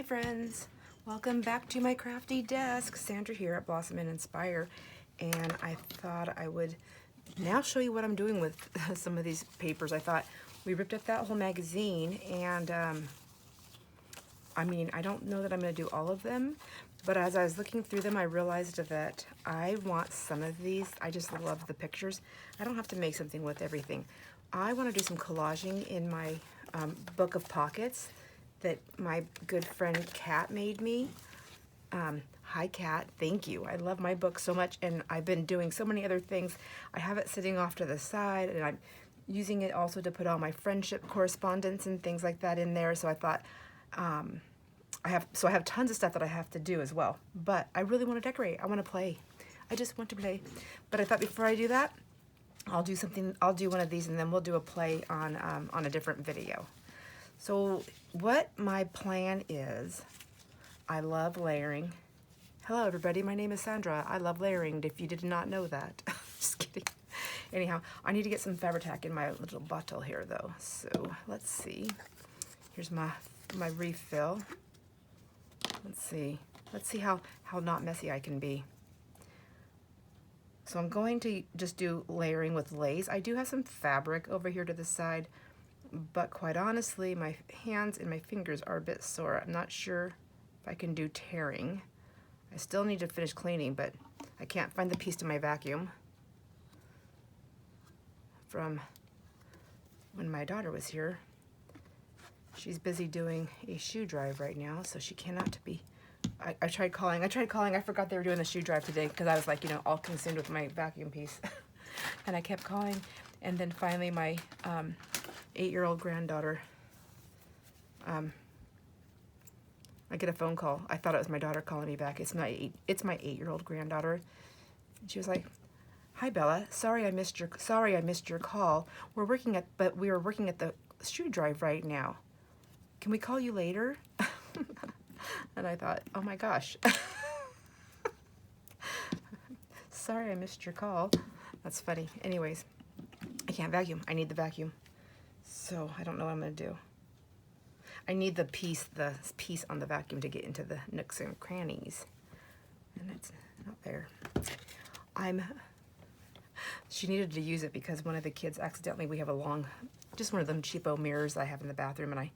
Hi friends, welcome back to my crafty desk. Sandra here at Blossom and Inspire, and I thought I would now show you what I'm doing with some of these papers. I thought we ripped up that whole magazine, and I mean, I don't know that I'm going to do all of them, but as I was looking through them, I realized that I want some of these. I just love the pictures. I don't have to make something with everything. I want to do some collaging in my book of pockets that my good friend Kat made me. Hi Kat, thank you. I love my book so much, and I've been doing so many other things. I have it sitting off to the side, and I'm using it also to put all my friendship correspondence and things like that in there. So I thought, I have tons of stuff that I have to do as well. But I really want to decorate. I want to play. I just want to play. But I thought before I do that, I'll do something. I'll do one of these, and then we'll do a play on a different video. So what my plan is, I love layering. Hello everybody, my name is Sandra. I love layering, if you did not know that. Just kidding. Anyhow, I need to get some Fabri-Tac in my little bottle here though. So let's see. Here's my refill. Let's see how not messy I can be. So I'm going to just do layering with lace. I do have some fabric over here to the side, but quite honestly, my hands and my fingers are a bit sore. I'm not sure if I can do tearing. I still need to finish cleaning, but I can't find the piece to my vacuum from when my daughter was here. She's busy doing a shoe drive right now, so she cannot be. I tried calling. I forgot they were doing the shoe drive today because I was like, you know, all consumed with my vacuum piece. And I kept calling. And then finally my 8-year-old granddaughter, I get a phone call. I thought it was my daughter calling me back. It's my 8-year-old granddaughter. And she was like, "Hi Bella, sorry I missed your call. We were working at the shoe drive right now. Can we call you later?" And I thought, oh my gosh. Sorry I missed your call. That's funny. Anyways, I can't vacuum. I need the vacuum. So I don't know what I'm going to do. I need the piece on the vacuum to get into the nooks and crannies. And it's not there. She needed to use it because one of the kids accidentally, we have just one of them cheapo mirrors I have in the bathroom, and I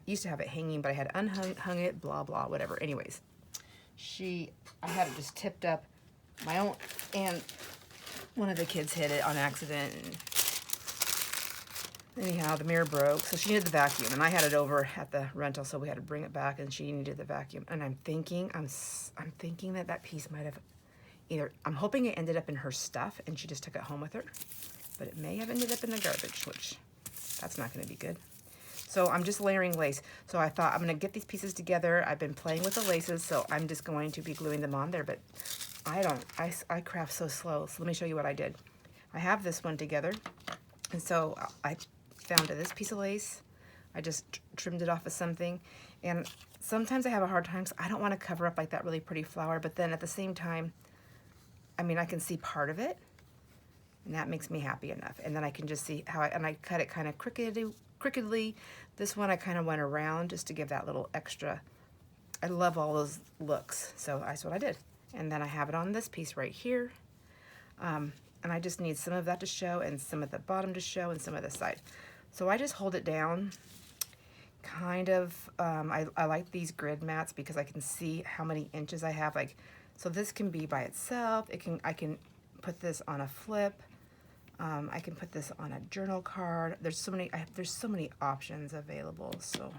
used to have it hanging, but I had unhung it, blah, blah, whatever. Anyways, I had it just tipped up my own, and one of the kids hit it on accident. And anyhow, the mirror broke, so she needed the vacuum, and I had it over at the rental, so we had to bring it back, and she needed the vacuum. And I'm thinking that piece might have I'm hoping it ended up in her stuff, and she just took it home with her, but it may have ended up in the garbage, which that's not going to be good. So I'm just layering lace. So I thought I'm going to get these pieces together. I've been playing with the laces, so I'm just going to be gluing them on there, but I craft so slow. So let me show you what I did. I have this one together, and so I found this piece of lace. I just trimmed it off of something, and sometimes I have a hard time because I don't want to cover up like that really pretty flower, but then at the same time, I mean, I can see part of it, and that makes me happy enough. And then I can just see and I cut it kind of crookedly. This one I kind of went around just to give that little extra. I love all those looks, so that's what I did. And then I have it on this piece right here, and I just need some of that to show, and some of the bottom to show, and some of the side. So I just hold it down, kind of. I like these grid mats because I can see how many inches I have. Like, so this can be by itself. I can put this on a flip. I can put this on a journal card. There's so many options available. So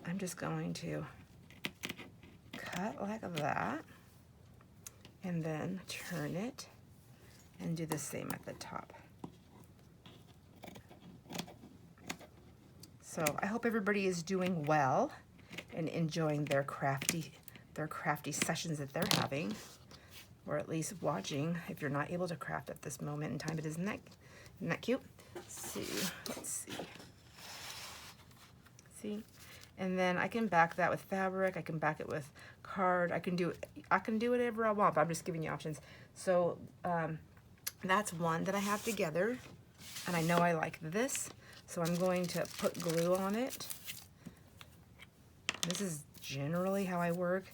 I'm just going to cut like that, and then turn it and do the same at the top. So I hope everybody is doing well and enjoying their crafty sessions that they're having, or at least watching if you're not able to craft at this moment in time. But isn't that cute? Let's see. And then I can back that with fabric. I can back it with card. I can do whatever I want, but I'm just giving you options. So that's one that I have together, and I know I like this, so I'm going to put glue on it. This is generally how I work.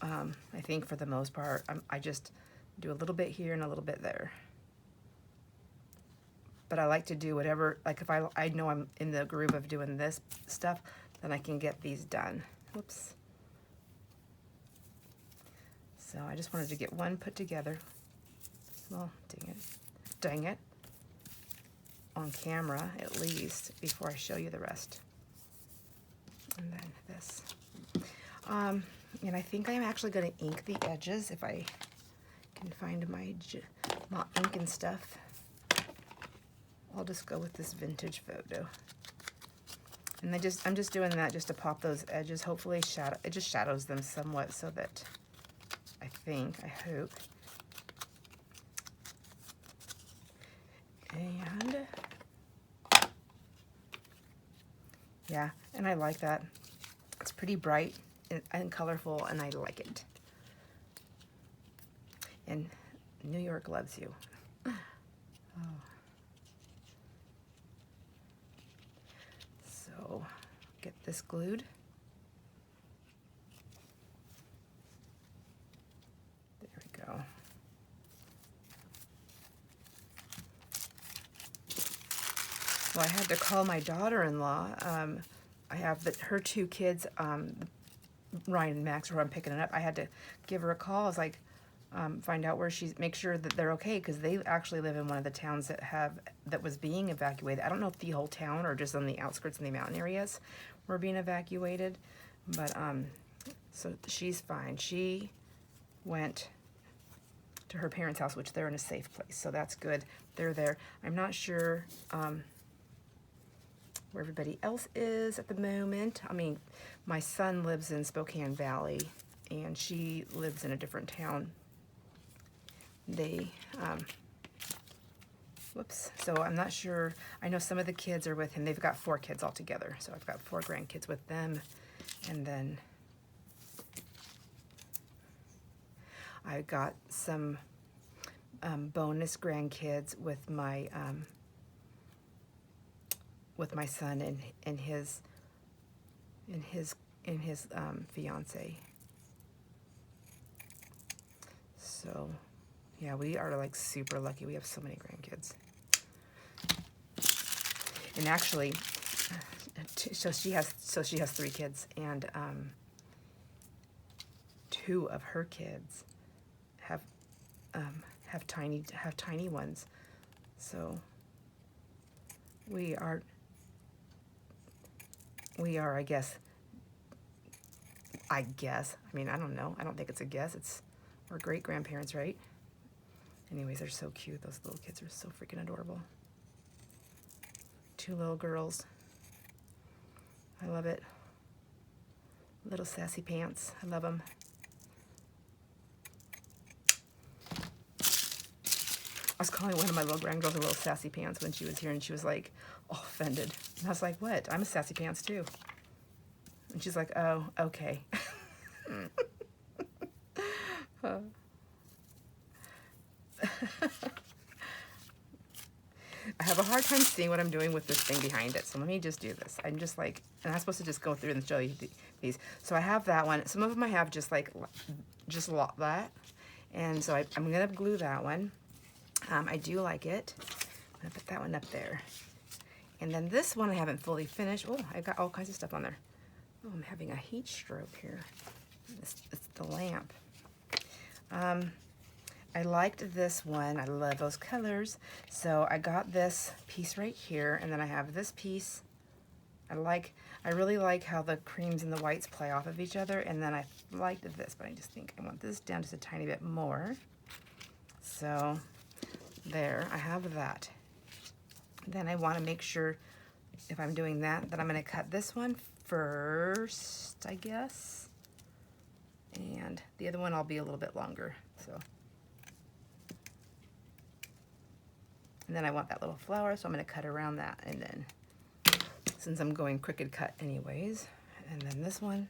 I think for the most part, I just do a little bit here and a little bit there. But I like to do whatever, like if I know I'm in the groove of doing this stuff, then I can get these done. Whoops. So I just wanted to get one put together. Well, dang it, on camera at least, before I show you the rest. And then this. And I think I'm actually going to ink the edges if I can find my ink and stuff. I'll just go with this vintage photo. And I'm just doing that just to pop those edges. Hopefully it just shadows them somewhat so that I hope. And yeah, and I like that. It's pretty bright and colorful, and I like it. And New York loves you. Oh. So get this glued. There we go. Well, I had to call my daughter-in-law. I have her two kids, Ryan and Max, who I'm picking it up. I had to give her a call. I was like, find out where make sure that they're okay, because they actually live in one of the towns that was being evacuated. I don't know if the whole town or just on the outskirts in the mountain areas were being evacuated, but so she's fine. She went to her parents' house, which they're in a safe place, so that's good. They're there. I'm not sure where everybody else is at the moment. I mean, my son lives in Spokane Valley, and she lives in a different town. Whoops. So I'm not sure. I know some of the kids are with him. They've got 4 kids altogether. So I've got 4 grandkids with them. And then I got some bonus grandkids with my son and his fiance. So yeah, we are like super lucky. We have so many grandkids. And actually, so she has 3 kids, and 2 of her kids have tiny ones. So we are, I guess, I mean, I don't know. I don't think it's a guess. We're great grandparents, right? Anyways, they're so cute. Those little kids are so freaking adorable. 2 little girls. I love it. Little sassy pants. I love them. I was calling one of my little grandgirls a little sassy pants when she was here, and she was like, all offended. And I was like, what? I'm a sassy pants too. And she's like, oh, okay. I have a hard time seeing what I'm doing with this thing behind it, so let me just do this. I'm just like, and I'm supposed to just go through and show you these. So I have that one. Some of them I have just like that, and so I'm gonna glue that one. I do like it. I'm gonna put that one up there, and then this one I haven't fully finished. Oh, I've got all kinds of stuff on there. Oh, I'm having a heat stroke here. It's the lamp. I liked this one. I love those colors. So I got this piece right here, and then I have this piece. I really like how the creams and the whites play off of each other, and then I liked this, but I just think I want this down just a tiny bit more. So there, I have that. Then I want to make sure, if I'm doing that, that I'm going to cut this one first, I guess. And the other one I'll be a little bit longer, so. And then I want that little flower, so I'm going to cut around that, and then, since I'm going crooked cut anyways. And then this one,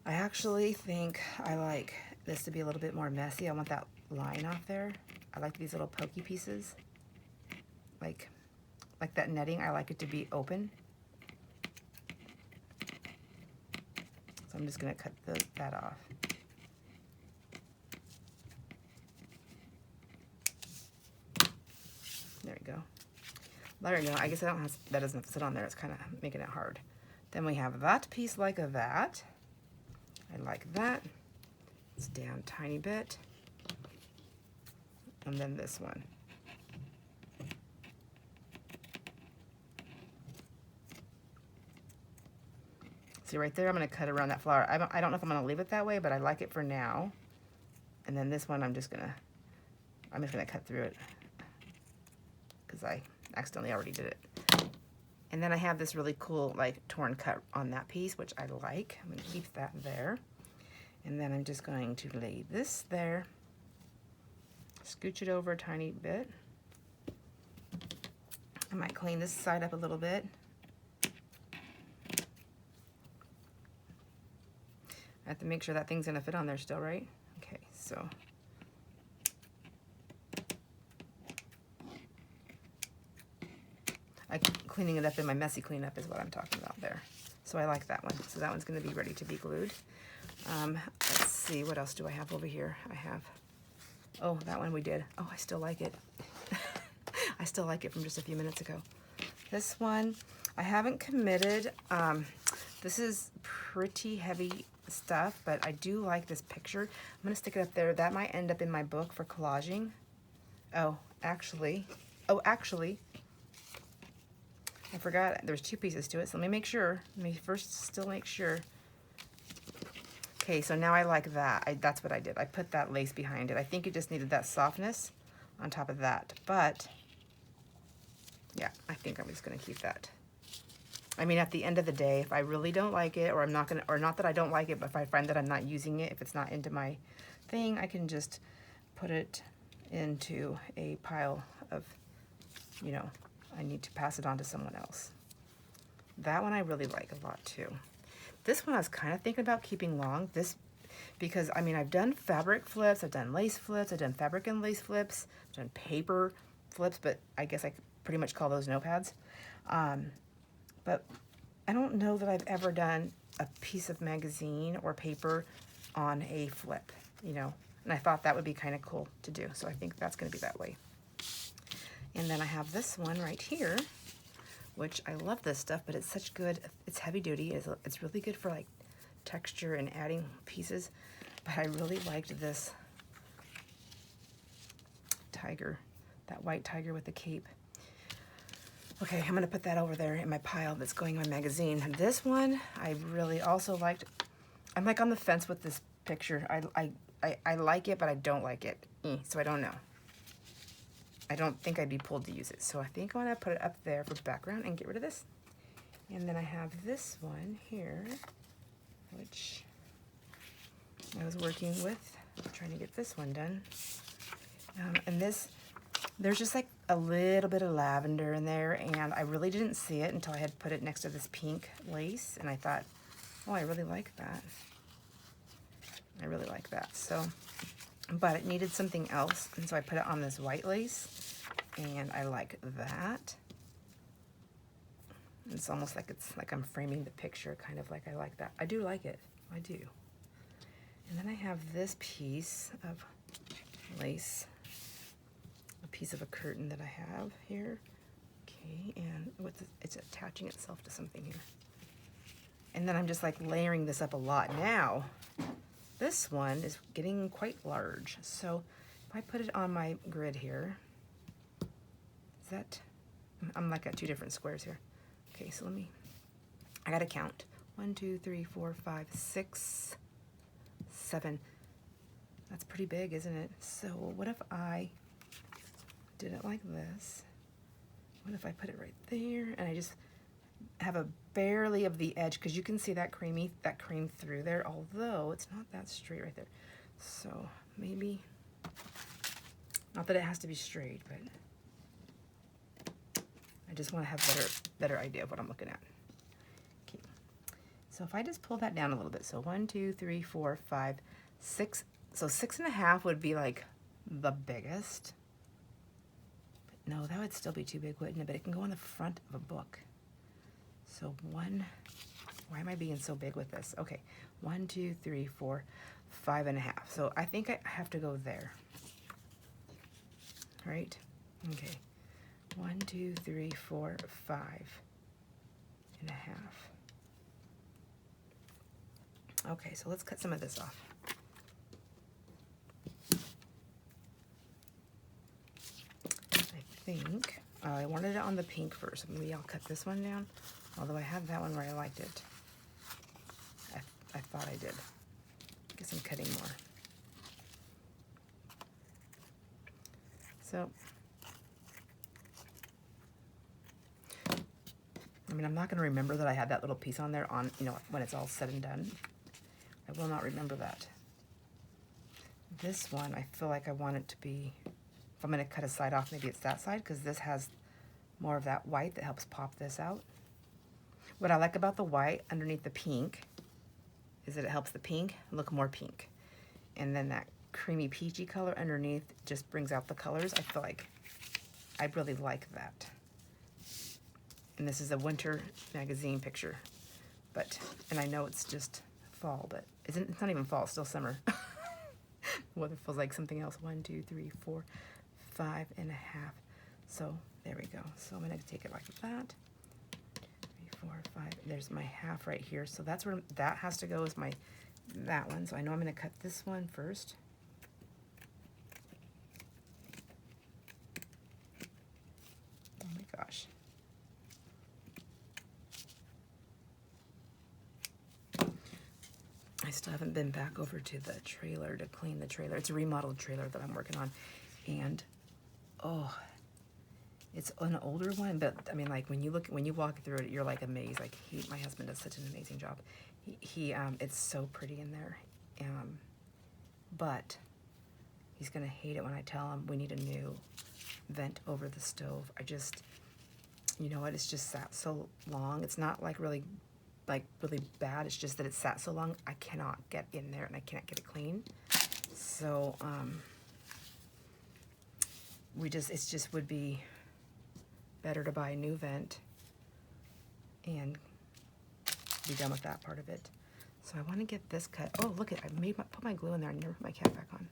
I actually think I like this to be a little bit more messy. I want that line off there. I like these little pokey pieces. Like that netting, I like it to be open. So I'm just going to cut that off. There we go. There we go. I guess I don't have, that doesn't have to sit on there. It's kind of making it hard. Then we have that piece like that. I like that. It's down a tiny bit. And then this one. See right there, I'm going to cut around that flower. I don't know if I'm going to leave it that way, but I like it for now. And then this one, I'm just gonna cut through it because I accidentally already did it. And then I have this really cool like torn cut on that piece, which I like. I'm going to keep that there. And then I'm just going to lay this there, scooch it over a tiny bit. I might clean this side up a little bit. I have to make sure that thing's gonna fit on there still, right? Okay, so. Cleaning it up in my messy cleanup is what I'm talking about there. So I like that one. So that one's gonna be ready to be glued. Let's see, what else do I have over here? I have, oh, that one we did. Oh, I still like it. I still like it from just a few minutes ago. This one, I haven't committed. This is pretty heavy stuff, but I do like this picture. I'm gonna stick it up there. That might end up in my book for collaging. Oh, actually, I forgot there's two pieces to it, so let me make sure. Let me first still make sure. Okay, so now I like that. That's what I did. I put that lace behind it. I think it just needed that softness on top of that, but yeah, I think I'm just gonna keep that. I mean, at the end of the day, if I really don't like it, or I'm not gonna, or not that I don't like it, but if I find that I'm not using it, if it's not into my thing, I can just put it into a pile of, you know, I need to pass it on to someone else. That one I really like a lot too. This one I was kind of thinking about keeping long, because I mean, I've done fabric flips, I've done lace flips, I've done fabric and lace flips, I've done paper flips, but I guess I could pretty much call those notepads. But I don't know that I've ever done a piece of magazine or paper on a flip, you know, and I thought that would be kind of cool to do. So I think that's going to be that way. And then I have this one right here, which I love this stuff, but it's such good, it's heavy duty. It's really good for like texture and adding pieces. But I really liked this tiger, that white tiger with the cape. Okay, I'm gonna put that over there in my pile that's going in my magazine. And this one, I really also liked. I'm like on the fence with this picture. I like it, but I don't like it. So I don't know. I don't think I'd be pulled to use it. So I think I'm gonna put it up there for background and get rid of this. And then I have this one here, which I was working with, trying to get this one done. And this, there's just like a little bit of lavender in there, and I really didn't see it until I had put it next to this pink lace, and I thought, oh, I really like that. I really like that. So, but it needed something else, and so I put it on this white lace, and I like that. It's almost like it's like I'm framing the picture, kind of like I like that. I do like it. I do. And then I have this piece of lace, a piece of a curtain that I have here. Okay, and it's attaching itself to something here. And then I'm just like layering this up a lot. Now, this one is getting quite large. So if I put it on my grid here, is that, I'm like at two different squares here. Okay, so I gotta count. 1, 2, 3, 4, 5, 6, 7. That's pretty big, isn't it? So what if I did it like this? What if I put it right there and I just have a barely of the edge, because you can see that cream through there, although it's not that straight right there. So maybe, not that it has to be straight, but I just want to have better idea of what I'm looking at. Okay, so if I just pull that down a little bit, so 1, 2, 3, 4, 5, 6. So 6.5 would be like the biggest. But no, that would still be too big, wouldn't it? But it can go on the front of a book. So 1, why am I being so big with this? Okay, 1, 2, 3, 4, 5.5. So I think I have to go there. Right? Okay. 1, 2, 3, 4, 5.5. Okay, so let's cut some of this off. I think I wanted it on the pink first. Maybe I'll cut this one down. Although I had that one where I liked it. I thought I did. I guess I'm cutting more. So, I mean, I'm not going to remember that I had that little piece on there on, you know, when it's all said and done. I will not remember that. This one, I feel like I want it to be, if I'm going to cut a side off, maybe it's that side, because this has more of that white that helps pop this out. What I like about the white underneath the pink is that it helps the pink look more pink. And then that creamy peachy color underneath just brings out the colors. I feel like I really like that. And this is a winter magazine picture. And I know it's just fall, but it's not even fall, it's still summer. The weather feels like something else. 1, 2, 3, 4, 5.5. So there we go. So I'm gonna take it like that. 3, 4, 5. There's my half right here. So that's where that has to go, is that one. So I know I'm gonna cut this one first. Oh my gosh. I still haven't been back over to the trailer to clean the trailer. It's a remodeled trailer that I'm working on. And, oh, it's an older one, but I mean, like when you walk through it, you're like amazed. Like my husband does such an amazing job. It's so pretty in there. But he's gonna hate it when I tell him we need a new vent over the stove. You know what, it's just sat so long. It's not like really bad. It's just that it's sat so long, I cannot get in there and I can't get it clean. So, it just would be better to buy a new vent and be done with that part of it. So I want to get this cut. Oh, look at, put my glue in there and never put my cap back on.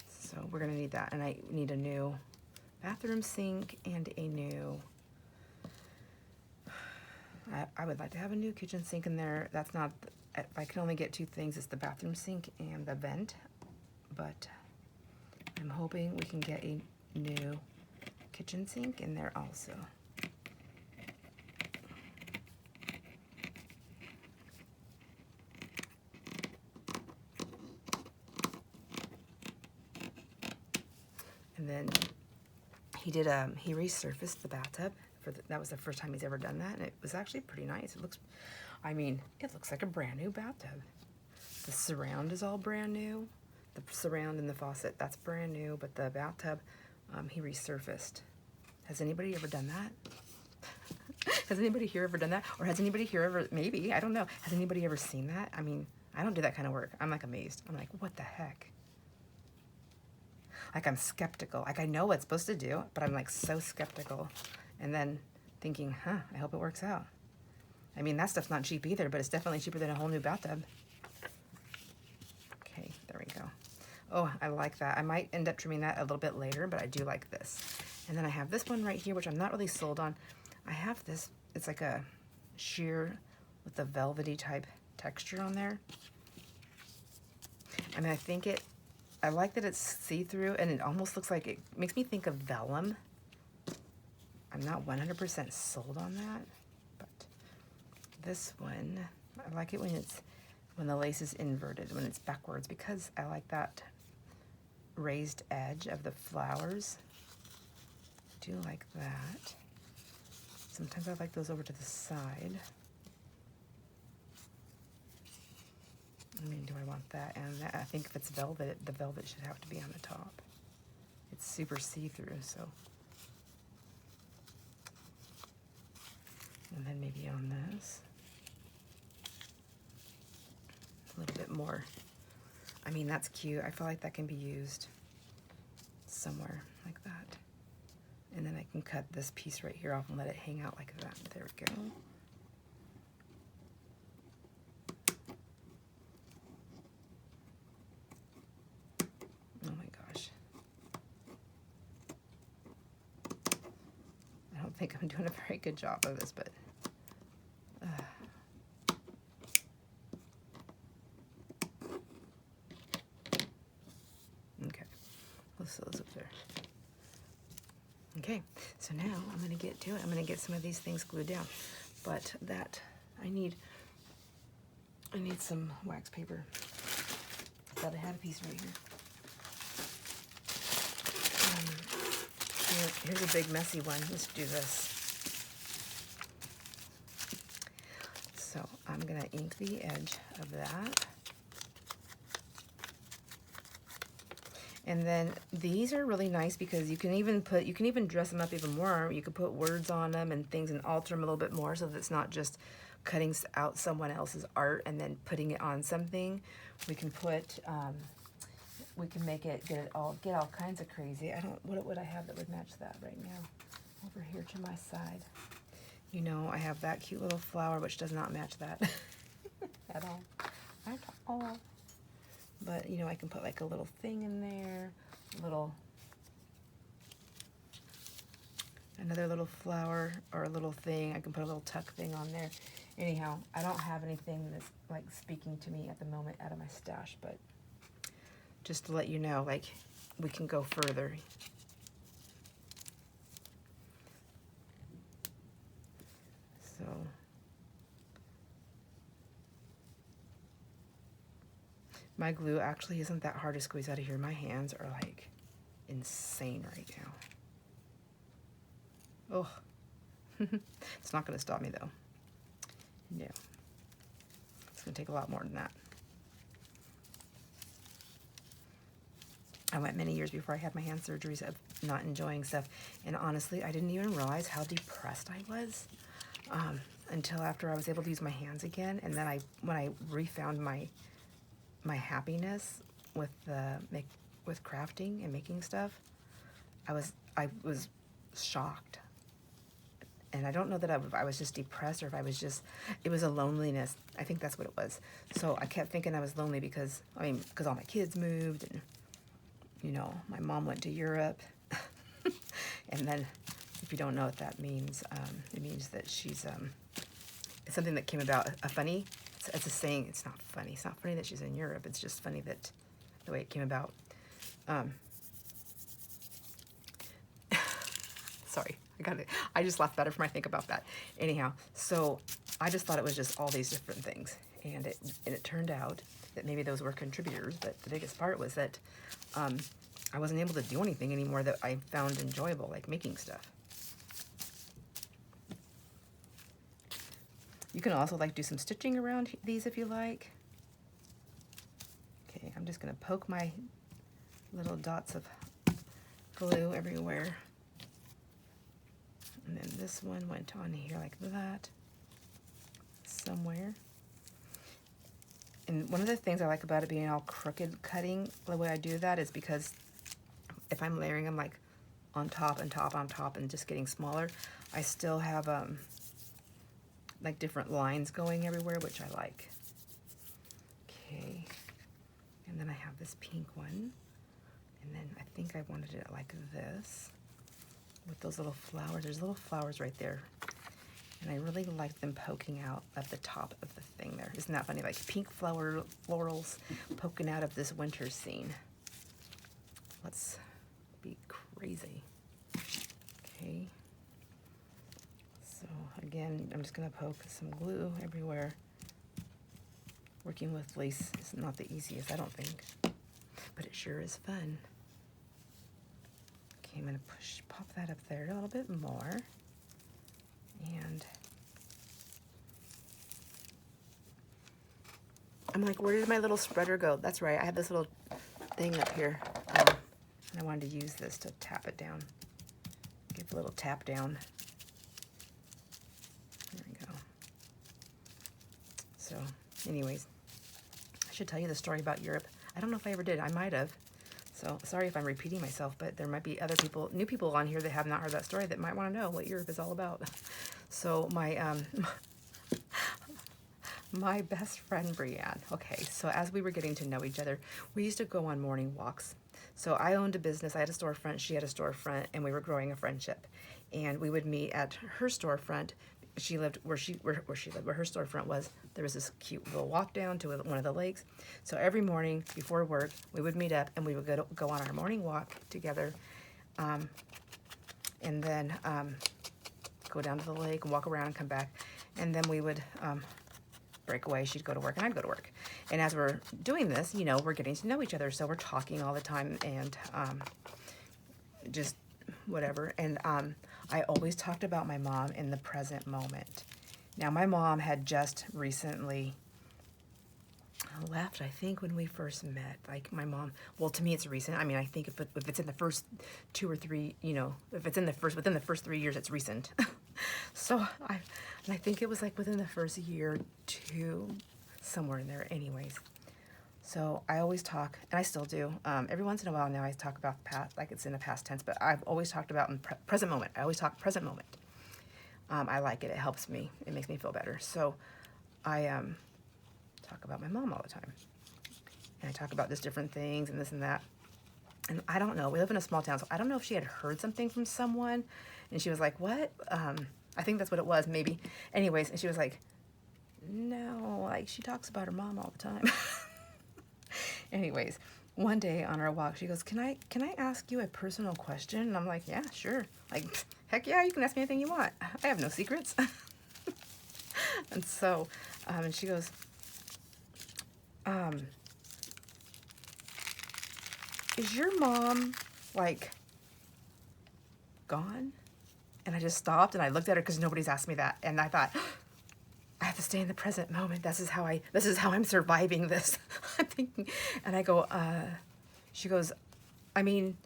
So we're gonna need that, and I need a new bathroom sink and a new, I would like to have a new kitchen sink in there. That's not, if I can only get 2 things, it's the bathroom sink and the vent, but I'm hoping we can get a new kitchen sink in there also. And then he resurfaced the bathtub. That was the first time he's ever done that, and it was actually pretty nice. It looks like a brand new bathtub. The surround is all brand new. The surround and the faucet, that's brand new, but the bathtub, he resurfaced. Has anybody ever done that? Has anybody here ever done that? Or has anybody here ever, maybe, I don't know, has anybody ever seen that? I mean, I don't do that kind of work. I'm like amazed. I'm like, what the heck? Like, I'm skeptical. Like, I know what it's supposed to do, but I'm like so skeptical. And then thinking, I hope it works out. I mean, that stuff's not cheap either, but it's definitely cheaper than a whole new bathtub. Okay, there we go. Oh, I like that. I might end up trimming that a little bit later, but I do like this. And then I have this one right here, which I'm not really sold on. I have this, it's like a sheer with a velvety type texture on there. I mean, I like that it's see-through, and it almost looks like, it makes me think of vellum. I'm not 100% sold on that, but this one, I like it when the lace is inverted, when it's backwards, because I like that raised edge of the flowers. I do like that. Sometimes I like those over to the side. I mean, do I want that and that? I think if it's velvet, the velvet should have to be on the top. It's super see-through, so. And then maybe on this. A little bit more. I mean, that's cute. I feel like that can be used somewhere like that. And then I can cut this piece right here off and let it hang out like that. There we go. don't think I'm doing a very good job of this, but okay, let's sew this up there. Okay, so now I'm gonna get to it. I'm gonna get some of these things glued down, but that I need some wax paper. I thought I had a piece right here. Here's a big messy one. Let's do this. So I'm gonna ink the edge of that. And then these are really nice because you can even dress them up even more. You could put words on them and things and alter them a little bit more so that it's not just cutting out someone else's art and then putting it on something. We can put, we can make it, get all kinds of crazy. What would I have that would match that right now? Over here to my side. You know, I have that cute little flower which does not match that at all. At all. But, you know, I can put like a little thing in there, another little flower or a little thing. I can put a little tuck thing on there. Anyhow, I don't have anything that's like speaking to me at the moment out of my stash, but just to let you know, like, we can go further. So my glue actually isn't that hard to squeeze out of here. My hands are like insane right now. Oh, it's not going to stop me though. No, it's going to take a lot more than that. I went many years before I had my hand surgeries of not enjoying stuff, and honestly, I didn't even realize how depressed I was until after I was able to use my hands again, and then when I refound my happiness with crafting and making stuff, I was shocked. And I don't know that I was just depressed or if it was a loneliness. I think that's what it was. So I kept thinking I was lonely because all my kids moved and, you know, my mom went to Europe. And then if you don't know what that means, it means that she's, it's something that came about, it's a saying, it's not funny. It's not funny that she's in Europe. It's just funny that the way it came about. Sorry, I just laugh better when I think about that. Anyhow, so I just thought it was just all these different things. And it turned out that maybe those were contributors, but the biggest part was that I wasn't able to do anything anymore that I found enjoyable, like making stuff. You can also like do some stitching around these if you like. Okay, I'm just gonna poke my little dots of glue everywhere. And then this one went on here like that, somewhere. And one of the things I like about it being all crooked cutting, the way I do that is because if I'm layering them like on top and top on top and just getting smaller, I still have like different lines going everywhere, which I like. Okay, and then I have this pink one, and then I think I wanted it like this with those little flowers. There's little flowers right there, and I really like them poking out of the top of the thing there. Isn't that funny? Like pink florals poking out of this winter scene. Let's be crazy. Okay. So again, I'm just gonna poke some glue everywhere. Working with lace is not the easiest, I don't think, but it sure is fun. Okay, I'm gonna pop that up there a little bit more. And I'm like, where did my little spreader go? That's right, I have this little thing up here. And I wanted to use this to tap it down. Give a little tap down. There we go. So, anyways, I should tell you the story about Europe. I don't know if I ever did. I might have. So, sorry if I'm repeating myself, but there might be other people, new people on here that have not heard that story that might want to know what Europe is all about. So, my my best friend, Brianne. Okay, so as we were getting to know each other, we used to go on morning walks. So I owned a business. I had a storefront. She had a storefront, and we were growing a friendship. And we would meet at her storefront. She lived where she lived, where her storefront was. There was this cute little walk down to one of the lakes. So every morning before work, we would meet up and we would go on our morning walk together, and then go down to the lake and walk around and come back. And then we would break away. She'd go to work and I'd go to work. And as we're doing this, you know, we're getting to know each other. So we're talking all the time and just whatever. And I always talked about my mom in the present moment. Now, my mom had just recently left, I think, when we first met. Like, my mom, well, to me, it's recent. I mean, I think if it's in the first 2 or 3, you know, if it's within the first 3 years, it's recent. So, I think it was like within the first year or 2, somewhere in there anyways. So I always talk, and I still do. Every once in a while now I talk about the past, like it's in the past tense, but I've always talked about in present moment. I always talk present moment. I like it. It helps me. It makes me feel better. So I talk about my mom all the time. And I talk about just different things and this and that. And I don't know. We live in a small town, so I don't know if she had heard something from someone. And she was like, what? I think that's what it was, maybe. Anyways, and she was like, no, like she talks about her mom all the time. Anyways, one day on our walk, she goes, can I ask you a personal question? And I'm like, yeah, sure. Like, heck yeah, you can ask me anything you want. I have no secrets. And so, and she goes, is your mom, like, gone? And I just stopped and I looked at her because nobody's asked me that. And I thought, I have to stay in the present moment. This is how I'm surviving this. I'm thinking, and I go, she goes, I mean,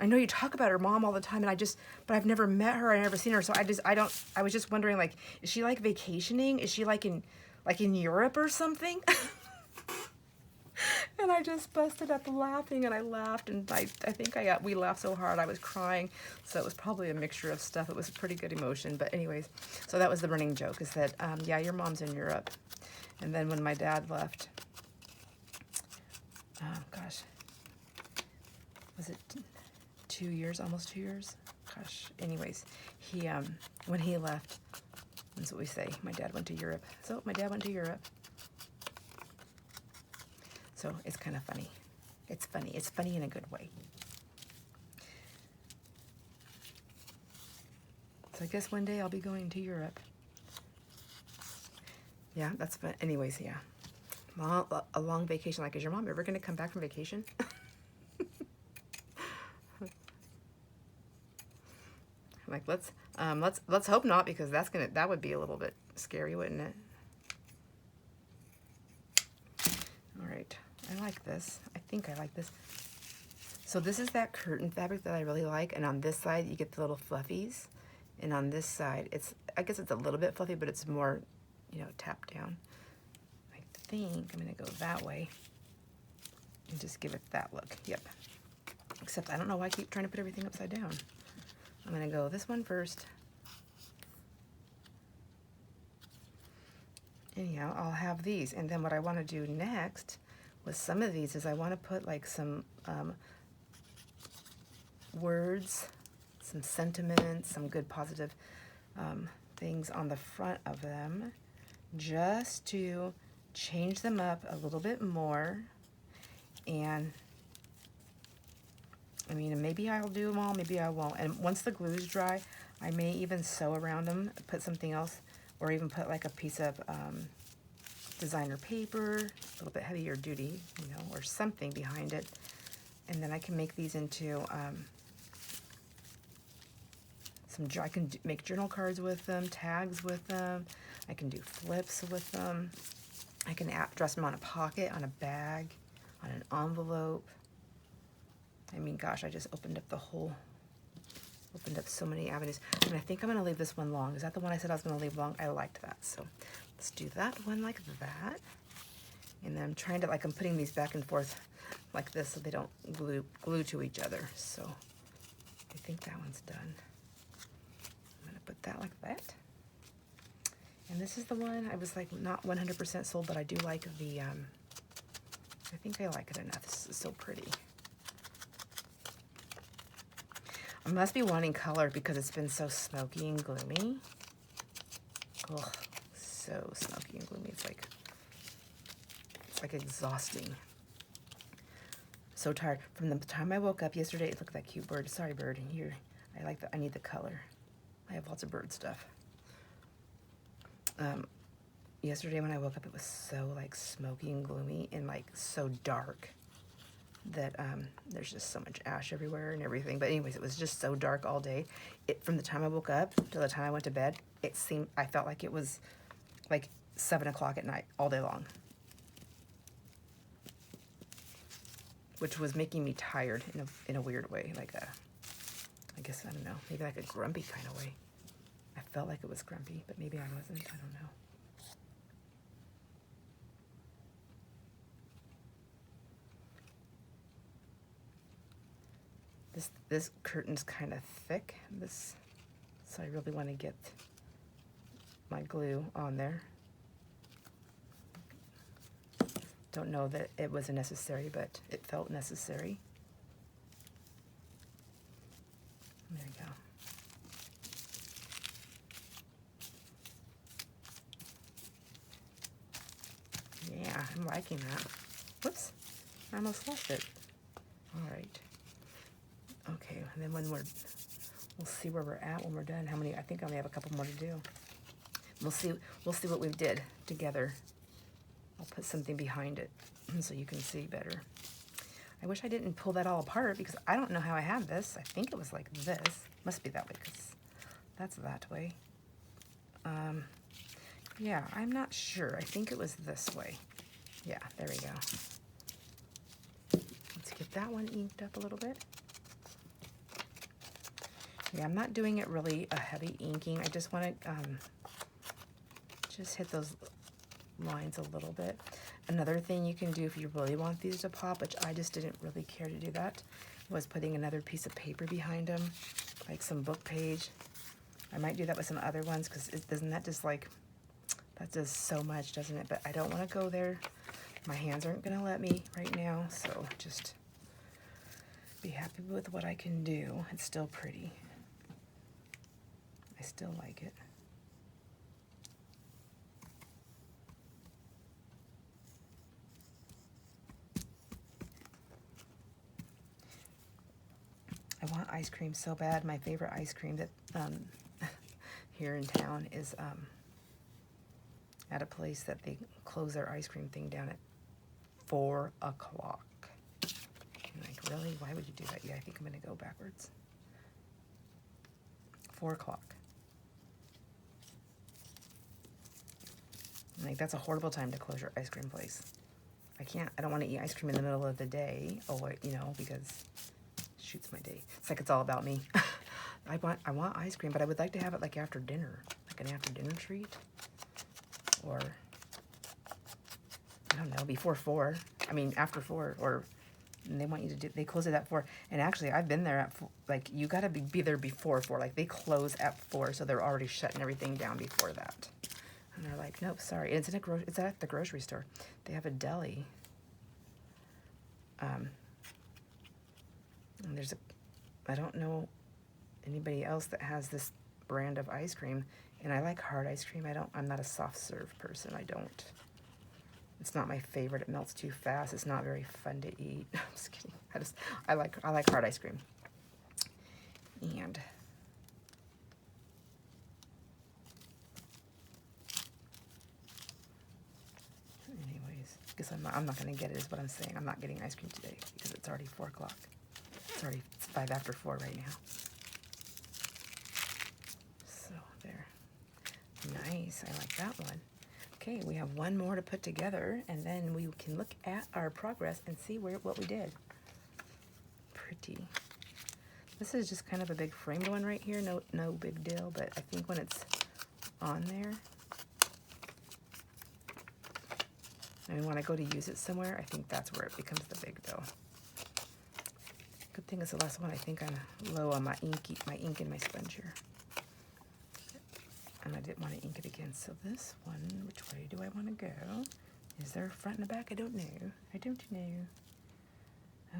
I know you talk about her mom all the time, and but I've never met her. I've never seen her. So I was just wondering, like, is she like vacationing? Is she like in Europe or something? And I just busted up laughing, and I laughed, and I think we laughed so hard I was crying. So it was probably a mixture of stuff. It was a pretty good emotion. But anyways, so that was the running joke, is that, yeah, your mom's in Europe. And then when my dad left, oh gosh, was it 2 years, almost 2 years? Gosh, anyways, when he left, that's what we say, my dad went to Europe. So my dad went to Europe. So it's kind of funny. It's funny. It's funny in a good way. So I guess one day I'll be going to Europe. Yeah, that's fun. Anyways, yeah. A long vacation. Like, is your mom ever going to come back from vacation? Like, let's hope not, because that would be a little bit scary, wouldn't it? All right. I like this. I think I like this. So this is that curtain fabric that I really like. And on this side, you get the little fluffies. And on this side, I guess it's a little bit fluffy, but it's more, you know, tapped down. I think I'm going to go that way and just give it that look. Yep. Except I don't know why I keep trying to put everything upside down. I'm going to go this one first. Anyhow, I'll have these. And then what I want to do next with some of these is I want to put like some words, some sentiments, some good positive things on the front of them, just to change them up a little bit more. And I mean, maybe I'll do them all, maybe I won't. And once the glue's dry, I may even sew around them, put something else, or even put like a piece of designer paper, a little bit heavier duty, you know, or something behind it. And then I can make these into I can make journal cards with them, tags with them. I can do flips with them. I can dress them on a pocket, on a bag, on an envelope. I mean, gosh, I just opened up so many avenues. And I think I'm going to leave this one long. Is that the one I said I was going to leave long? I liked that. So let's do that one like that. And then I'm trying to, like, I'm putting these back and forth like this so they don't glue to each other. So I think that one's done. I'm going to put that like that. And this is the one I was like not 100% sold, but I do like the, I think I like it enough. This is so pretty. I must be wanting color because it's been so smoky and gloomy. Ugh, so smoky and gloomy. It's like exhausting. So tired. From the time I woke up yesterday, look at that cute bird. Sorry, bird. Here, I need the color. I have lots of bird stuff. Yesterday when I woke up, it was so like smoky and gloomy and like so dark that there's just so much ash everywhere and everything. But anyways, it was just so dark all day. From the time I woke up till the time I went to bed, I felt like it was like 7 o'clock at night all day long, which was making me tired in a weird way, like I guess, I don't know, maybe like a grumpy kind of way. I felt like it was grumpy, but maybe I wasn't. I don't know. This curtain's kind of thick, so I really want to get my glue on there. Don't know that it was necessary, but it felt necessary. There you go. Yeah, I'm liking that. Whoops, I almost lost it. All right. Okay, and then we'll see where we're at when we're done. I think I only have a couple more to do. We'll see what we did together. I'll put something behind it so you can see better. I wish I didn't pull that all apart because I don't know how I had this. I think it was like this. Must be that way because that's that way. Yeah, I'm not sure. I think it was this way. Yeah, there we go. Let's get that one inked up a little bit. Yeah, I'm not doing it really a heavy inking. I just want to just hit those lines a little bit. Another thing you can do if you really want these to pop, which I just didn't really care to do that, was putting another piece of paper behind them, like some book page. I might do that with some other ones because doesn't that just like, that does so much, doesn't it? But I don't want to go there. My hands aren't going to let me right now, so just be happy with what I can do. It's still pretty. I still like it. I want ice cream so bad. My favorite ice cream that here in town is at a place that they close their ice cream thing down at 4 o'clock. I'm like, really? Why would you do that? Yeah, I think I'm going to go backwards. 4 o'clock. Like, that's a horrible time to close your ice cream place. I don't want to eat ice cream in the middle of the day, because it shoots my day. It's like it's all about me. I want ice cream, but I would like to have it like after dinner, like an after dinner treat. Or, I don't know, before 4. I mean, after 4, and they want you to they close it at 4. And actually, I've been there at 4, like, you gotta be there before 4. Like, they close at 4, so they're already shutting everything down before that. And they're like, nope, sorry. It's at the grocery store. They have a deli. And I don't know anybody else that has this brand of ice cream. And I like hard ice cream. I'm not a soft serve person. It's not my favorite. It melts too fast. It's not very fun to eat. I'm just kidding. I like hard ice cream. And anyways, because I'm not going to get it is what I'm saying. I'm not getting ice cream today because it's already 4 o'clock. It's 5 after 4 right now. So there. Nice. I like that one. Okay, we have one more to put together, and then we can look at our progress and see what we did. Pretty. This is just kind of a big framed one right here. No big deal, but I think when it's on there, and when I go to use it somewhere, I think that's where it becomes the big deal. Good thing it's the last one. I think I'm low on my ink in my sponge here. And I didn't want to ink it again. So this one, which way do I want to go? Is there a front and a back? I don't know. I don't know.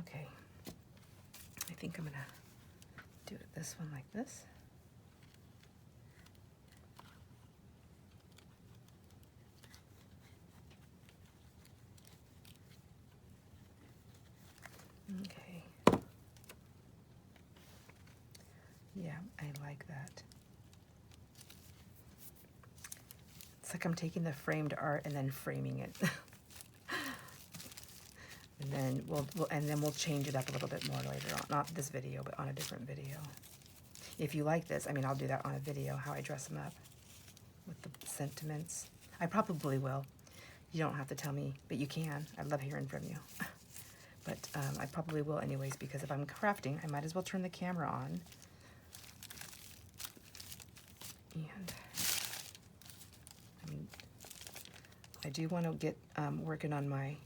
Okay. I think I'm going to do this one like this. Okay. Yeah, I like that. It's like I'm taking the framed art and then framing it. And then we'll change it up a little bit more later on. Not this video, but on a different video. If you like this, I mean, I'll do that on a video, how I dress them up with the sentiments. I probably will. You don't have to tell me, but you can. I love hearing from you. But I probably will anyways, because if I'm crafting, I might as well turn the camera on. And I mean, I do want to get working on my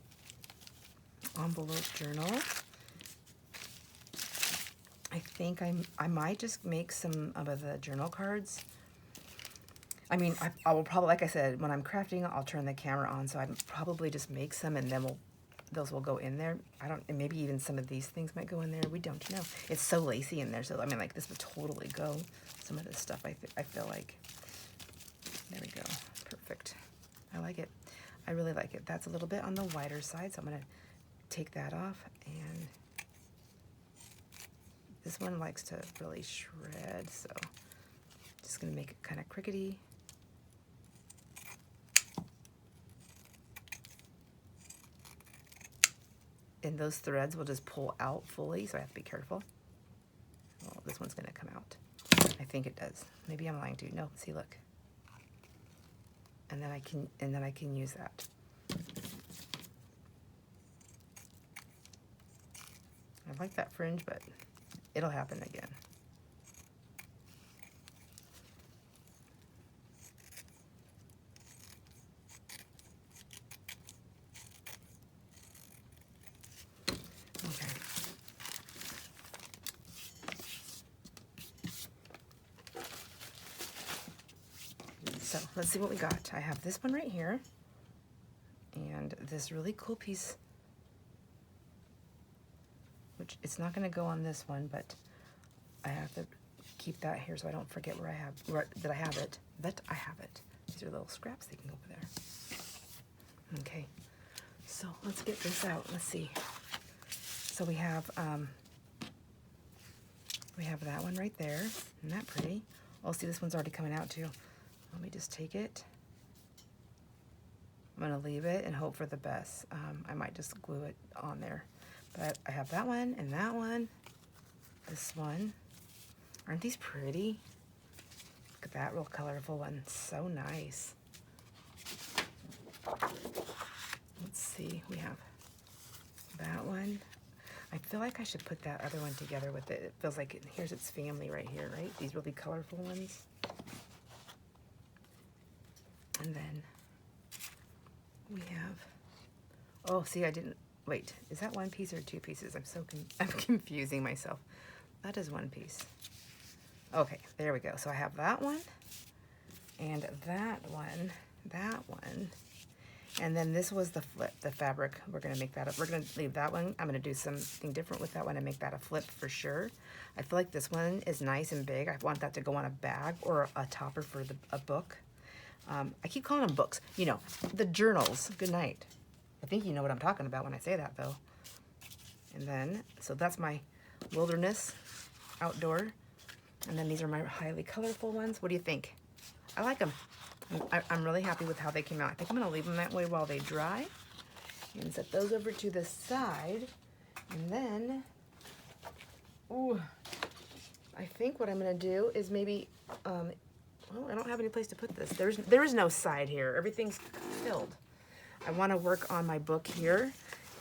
envelope journal. I think I might just make some of the journal cards. I mean, I will probably, like I said, when I'm crafting, I'll turn the camera on, so I'd probably just make some, and then those will go in there. And maybe even some of these things might go in there. We don't know. It's so lacy in there, so I mean, like, this would totally go. Some of this stuff, I feel like. There we go. Perfect. I like it. I really like it. That's a little bit on the wider side, so I'm going to take that off. And this one likes to really shred, so just going to make it kind of crickety. And those threads will just pull out fully, so I have to be careful. Well, this one's going to come out. I think it does. Maybe I'm lying to you. No, see, look. And then I can use that. I like that fringe, but it'll happen again. So let's see what we got. I have this one right here, and this really cool piece, which it's not going to go on this one, but I have to keep that here so I don't forget that I have it. These are little scraps they can go over there. Okay, so let's get this out. Let's see. So we have that one right there. Isn't that pretty? Oh, see, this one's already coming out too. Let me just take it. I'm going to leave it and hope for the best. I might just glue it on there. But I have that one and that one. This one. Aren't these pretty? Look at that real colorful one. So nice. Let's see. We have that one. I feel like I should put that other one together with it. It feels like here's its family right here, right? These really colorful ones. And then we have, oh, see, I didn't, wait, is that one piece or two pieces? I'm confusing myself. That is one piece. Okay, there we go. So I have that one and that one, and then this was the flip, the fabric. We're going to make that up. We're going to leave that one. I'm going to do something different with that one and make that a flip for sure. I feel like this one is nice and big. I want that to go on a bag or a topper for a book. I keep calling them books. You know, the journals. Good night. I think you know what I'm talking about when I say that, though. And then, so that's my wilderness outdoor. And then these are my highly colorful ones. What do you think? I like them. I'm really happy with how they came out. I think I'm going to leave them that way while they dry. And set those over to the side. And then, ooh, I think what I'm going to do is maybe... well, I don't have any place to put this. There is no side here. Everything's filled. I want to work on my book here,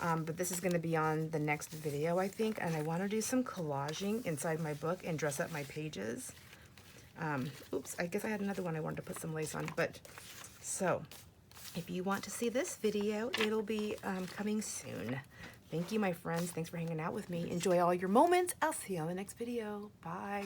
but this is going to be on the next video, I think. And I want to do some collaging inside my book and dress up my pages. Oops, I guess I had another one I wanted to put some lace on. But so, if you want to see this video, it'll be coming soon. Thank you, my friends. Thanks for hanging out with me. Enjoy all your moments. I'll see you on the next video. Bye.